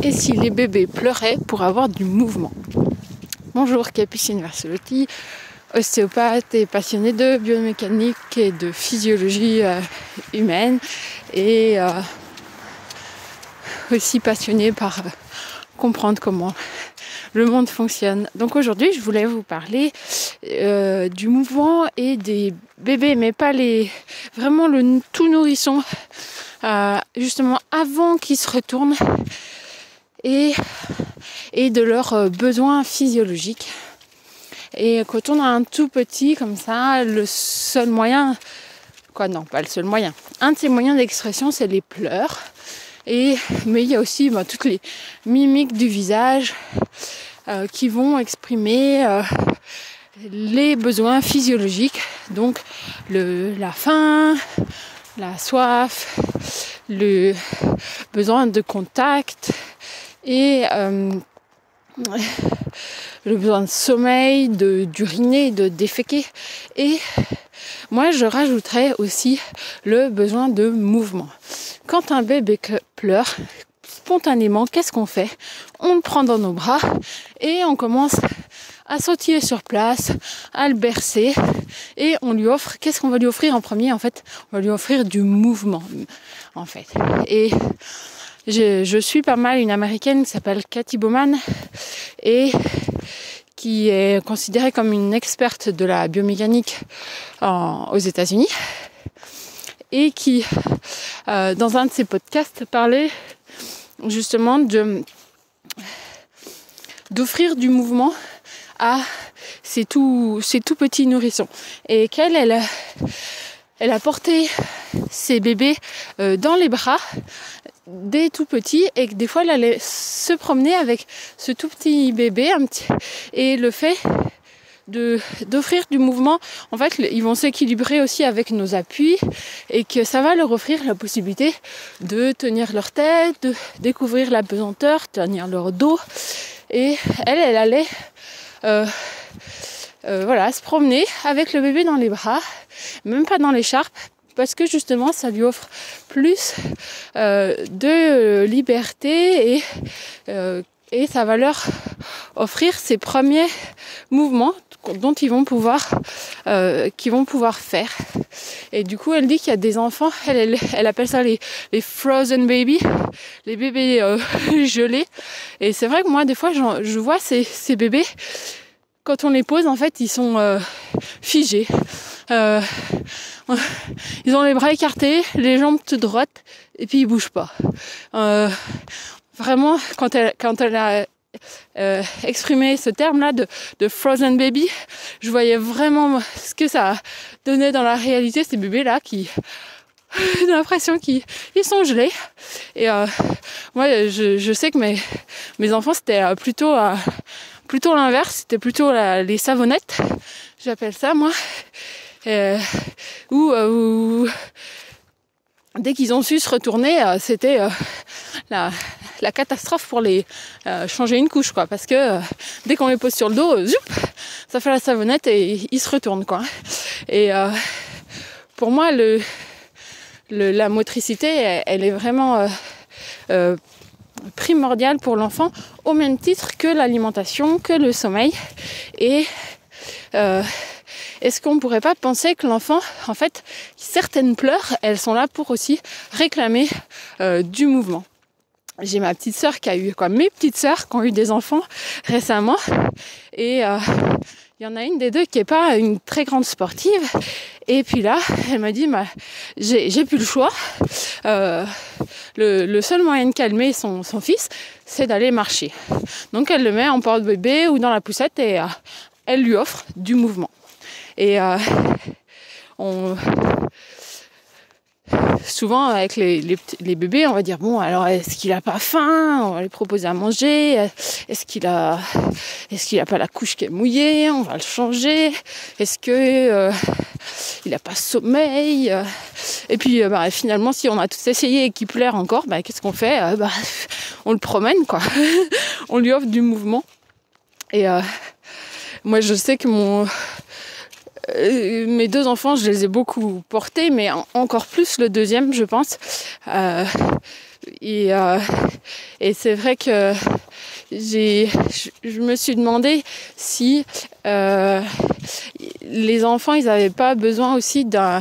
Et si les bébés pleuraient pour avoir du mouvement? Bonjour, Capucine Versolotti, ostéopathe et passionnée de biomécanique et de physiologie humaine et aussi passionnée par comprendre comment le monde fonctionne. Donc aujourd'hui, je voulais vous parler du mouvement et des bébés, mais pas vraiment le tout nourrisson, justement avant qu'ils se retournent et de leurs besoins physiologiques. Et quand on a un tout petit comme ça, le seul moyen, pas le seul moyen, un de ces moyens d'expression, c'est les pleurs. Mais il y a aussi toutes les mimiques du visage qui vont exprimer les besoins physiologiques, donc la faim, la soif, le besoin de contact et le besoin de sommeil, d'uriner, de déféquer. Et moi, je rajouterais aussi le besoin de mouvement. Quand un bébé pleure, spontanément, qu'est-ce qu'on fait? On le prend dans nos bras et on commence à sautiller sur place, à le bercer et on lui offre, qu'est-ce qu'on va lui offrir en premier? En fait, on va lui offrir du mouvement, en fait. Et je suis pas mal une américaine qui s'appelle Kathy Bowman et qui est considérée comme une experte de la biomécanique aux États-Unis et qui, dans un de ses podcasts, parlait justement d'offrir du mouvement à ces tout petits nourrissons et elle a porté ses bébés dans les bras des tout petits et que des fois elle allait se promener avec ce tout petit bébé et le fait d'offrir du mouvement, en fait ils vont s'équilibrer aussi avec nos appuis et que ça va leur offrir la possibilité de tenir leur tête, de découvrir la pesanteur, tenir leur dos et elle allait se promener avec le bébé dans les bras, même pas dans l'écharpe, parce que justement ça lui offre plus de liberté et ça va leur offrir ces premiers mouvements dont ils vont pouvoir faire. Et du coup elle dit qu'il y a des enfants, elle appelle ça les frozen baby, les bébés gelés. Et c'est vrai que moi des fois je vois ces bébés, quand on les pose en fait ils sont figés. Ils ont les bras écartés, les jambes toutes droites et puis ils bougent pas. Vraiment, quand elle a exprimé ce terme-là de frozen baby, je voyais vraiment ce que ça donnait dans la réalité, ces bébés-là qui j'ai l'impression qu'ils sont gelés. Et moi, je sais que mes enfants, c'était plutôt l'inverse, c'était plutôt les savonnettes, j'appelle ça moi. Où dès qu'ils ont su se retourner, c'était la catastrophe pour les changer une couche, parce que dès qu'on les pose sur le dos, ça fait la savonnette et ils se retournent, Et pour moi, la motricité, elle est vraiment primordiale pour l'enfant, au même titre que l'alimentation, que le sommeil. Et est-ce qu'on ne pourrait pas penser que l'enfant, en fait, certaines pleurs, elles sont là pour aussi réclamer du mouvement. J'ai ma petite sœur mes petites sœurs qui ont eu des enfants récemment. Et il y en a une des deux qui n'est pas une très grande sportive. Et puis là, elle m'a dit, j'ai plus le choix. Le seul moyen de calmer son fils, c'est d'aller marcher. Donc elle le met en porte-bébé ou dans la poussette et elle lui offre du mouvement. Et souvent avec les bébés, on va dire bon, alors est-ce qu'il a pas faim? On va lui proposer à manger. Est-ce qu'il a pas la couche qui est mouillée? On va le changer. Est-ce que il a pas sommeil? Et puis finalement, si on a tout essayé et qu'il pleure encore, qu'est-ce qu'on fait? On le promène, on lui offre du mouvement. Et moi, je sais que mes deux enfants, je les ai beaucoup portés, mais encore plus le deuxième, je pense. Et c'est vrai que je me suis demandé si les enfants, ils n'avaient pas besoin aussi de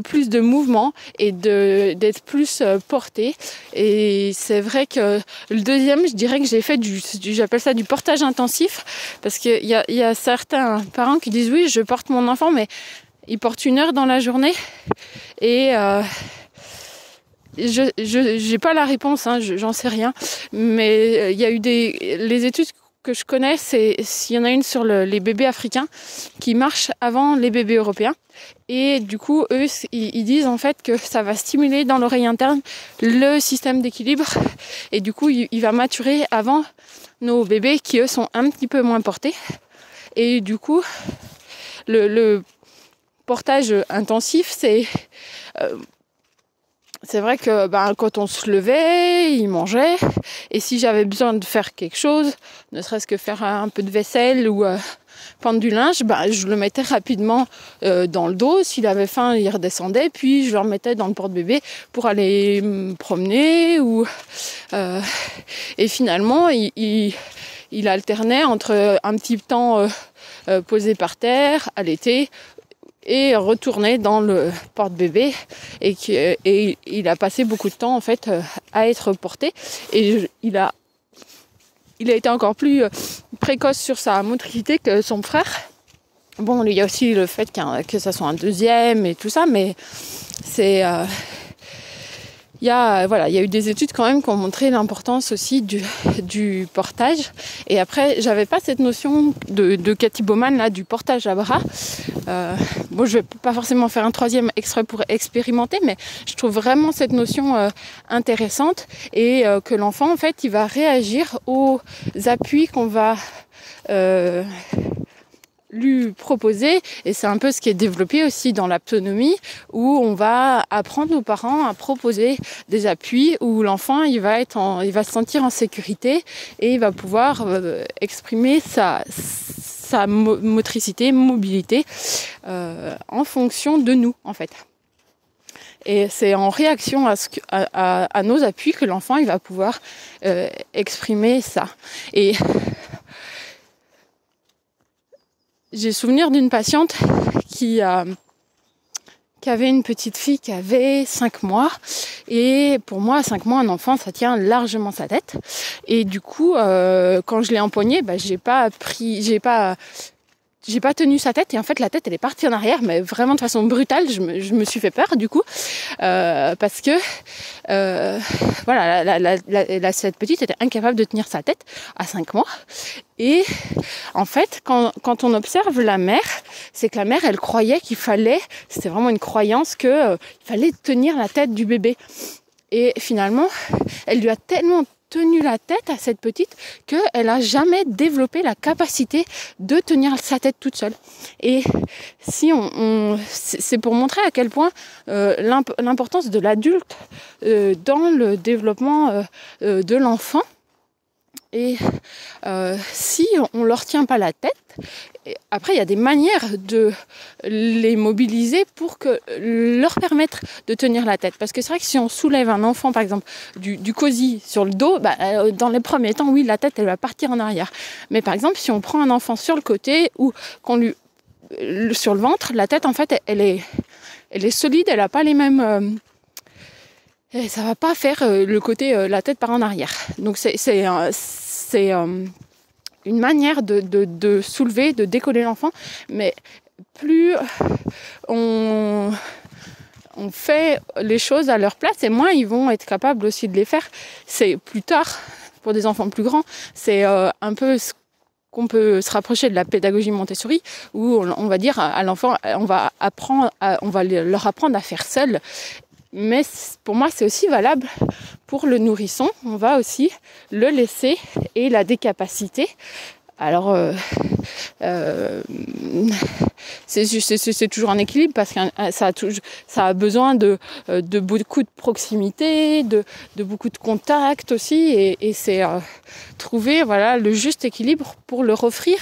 plus de mouvement et d'être plus portés. Et c'est vrai que le deuxième, je dirais que j'ai fait j'appelle ça du portage intensif, parce qu'il y a certains parents qui disent oui, je porte mon enfant, mais il porte 1 heure dans la journée. Et j'ai pas la réponse, hein, j'en sais rien, mais il y a eu les études que je connais, s'il y en a une sur les bébés africains qui marchent avant les bébés européens. Et du coup, eux, ils disent en fait que ça va stimuler dans l'oreille interne le système d'équilibre. Et du coup, il va maturer avant nos bébés qui, eux, sont un petit peu moins portés. Et du coup, le portage intensif, c'est vrai que quand on se levait, il mangeait. Et si j'avais besoin de faire quelque chose, ne serait-ce que faire un peu de vaisselle ou prendre du linge, je le mettais rapidement dans le dos. S'il avait faim, il redescendait. Puis je le remettais dans le porte-bébé pour aller me promener. Et finalement, il alternait entre un petit temps posé par terre, allaité, et retourner dans le porte-bébé et il a passé beaucoup de temps en fait à être porté, et il a été encore plus précoce sur sa motricité que son frère. Bon, il y a aussi le fait que ça soit un deuxième et tout ça, mais c'est il y a eu des études quand même qui ont montré l'importance aussi du portage. Et après, j'avais pas cette notion de Cathy Bowman là, du portage à bras. Je vais pas forcément faire un 3e extrait pour expérimenter, mais je trouve vraiment cette notion intéressante, et que l'enfant en fait il va réagir aux appuis qu'on va lui proposer. Et c'est un peu ce qui est développé aussi dans l'autonomie, où on va apprendre aux parents à proposer des appuis où l'enfant il va se sentir en sécurité, et il va pouvoir exprimer sa motricité, mobilité en fonction de nous en fait. Et c'est en réaction à nos appuis que l'enfant il va pouvoir exprimer ça. Et j'ai souvenir d'une patiente qui avait une petite fille qui avait 5 mois. Et pour moi, à 5 mois, un enfant, ça tient largement sa tête. Et du coup, quand je l'ai empoignée, j'ai pas tenu sa tête, et en fait la tête elle est partie en arrière, mais vraiment de façon brutale. Je me suis fait peur du coup, parce que cette petite était incapable de tenir sa tête à 5 mois. Et en fait, quand on observe la mère, c'est que la mère elle croyait c'était vraiment une croyance qu'il fallait tenir la tête du bébé. Et finalement, elle lui a tellement tenu la tête à cette petite qu'elle n'a jamais développé la capacité de tenir sa tête toute seule. Et si c'est pour montrer à quel point l'importance de l'adulte dans le développement de l'enfant. Et si on leur tient pas la tête, après il y a des manières de les mobiliser pour leur permettre de tenir la tête. Parce que c'est vrai que si on soulève un enfant par exemple du cosy sur le dos, dans les premiers temps oui la tête elle va partir en arrière. Mais par exemple si on prend un enfant sur le côté ou sur le ventre, la tête en fait elle est solide, elle n'a pas les mêmes et ça va pas faire le côté la tête part en arrière. Donc c'est une manière de soulever, de décoller l'enfant, mais plus on fait les choses à leur place, et moins ils vont être capables aussi de les faire. C'est plus tard, pour des enfants plus grands, c'est un peu ce qu'on peut se rapprocher de la pédagogie Montessori, où on va dire à l'enfant, on va leur apprendre à faire seul. Mais pour moi, c'est aussi valable pour le nourrisson. On va aussi le laisser et la décapacité Alors c'est toujours un équilibre parce que ça a besoin de beaucoup de proximité, de beaucoup de contact aussi, et c'est trouver le juste équilibre pour leur offrir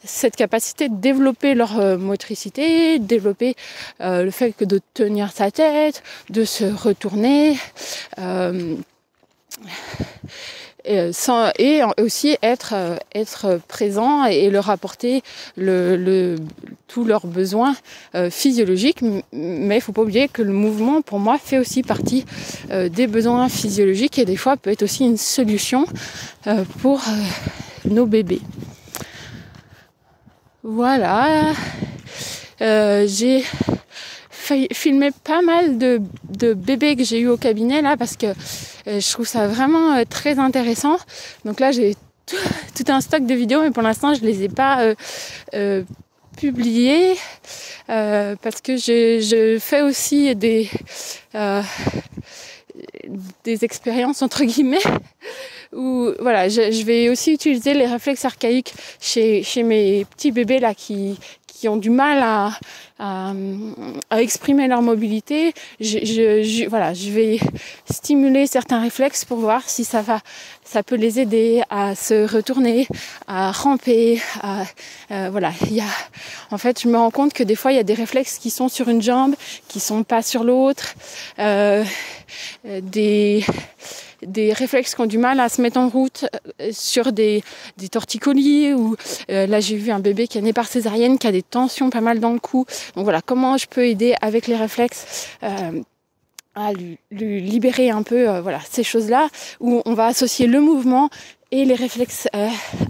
cette capacité de développer leur motricité, de développer le fait que de tenir sa tête, de se retourner, et aussi être présent et leur apporter tous leurs besoins physiologiques. Mais il ne faut pas oublier que le mouvement, pour moi, fait aussi partie des besoins physiologiques et des fois peut être aussi une solution pour nos bébés. Voilà. J'ai filmé pas mal de bébés que j'ai eu au cabinet là parce que je trouve ça vraiment très intéressant. Donc là j'ai tout un stock de vidéos, mais pour l'instant je les ai pas publiées parce que je fais aussi des expériences entre guillemets où je vais aussi utiliser les réflexes archaïques chez mes petits bébés là qui ont du mal à exprimer leur mobilité. Je vais stimuler certains réflexes pour voir si ça peut les aider à se retourner, à ramper, en fait, je me rends compte que des fois, il y a des réflexes qui sont sur une jambe, qui sont pas sur l'autre, des réflexes qui ont du mal à se mettre en route sur des torticolis, ou là j'ai vu un bébé qui est né par césarienne qui a des tensions pas mal dans le cou. Donc voilà, comment je peux aider avec les réflexes à lui libérer un peu ces choses-là, où on va associer le mouvement et les réflexes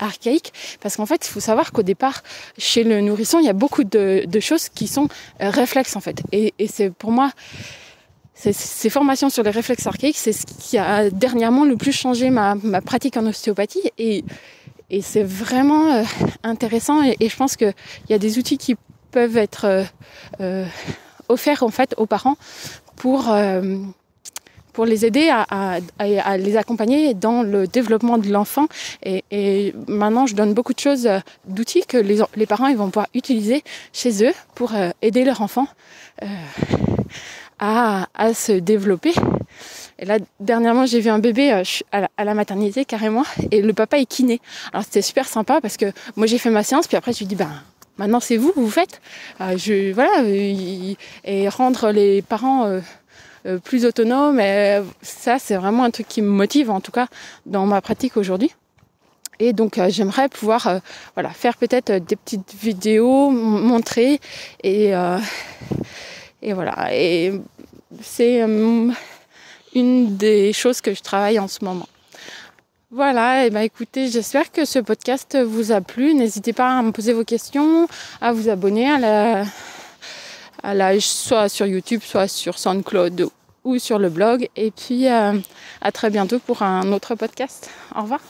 archaïques, parce qu'en fait il faut savoir qu'au départ chez le nourrisson il y a beaucoup de choses qui sont réflexes en fait, et c'est pour moi ces formations sur les réflexes archaïques, c'est ce qui a dernièrement le plus changé ma pratique en ostéopathie, et c'est vraiment intéressant, et je pense qu'il y a des outils qui peuvent être offerts en fait aux parents pour les aider à les accompagner dans le développement de l'enfant. Et maintenant, je donne beaucoup de choses, d'outils que les parents ils vont pouvoir utiliser chez eux pour aider leur enfant à se développer. Et là, dernièrement, j'ai vu un bébé à la maternité carrément, et le papa est kiné. Alors c'était super sympa parce que moi j'ai fait ma séance, puis après je lui dis maintenant c'est vous faites. Et rendre les parents plus autonomes. Et ça, c'est vraiment un truc qui me motive, en tout cas dans ma pratique aujourd'hui. Et donc j'aimerais pouvoir faire peut-être des petites vidéos, montrer, et voilà. Et c'est une des choses que je travaille en ce moment. Voilà, et écoutez, j'espère que ce podcast vous a plu. N'hésitez pas à me poser vos questions, à vous abonner soit sur YouTube, soit sur SoundCloud ou sur le blog. Et puis à très bientôt pour un autre podcast. Au revoir.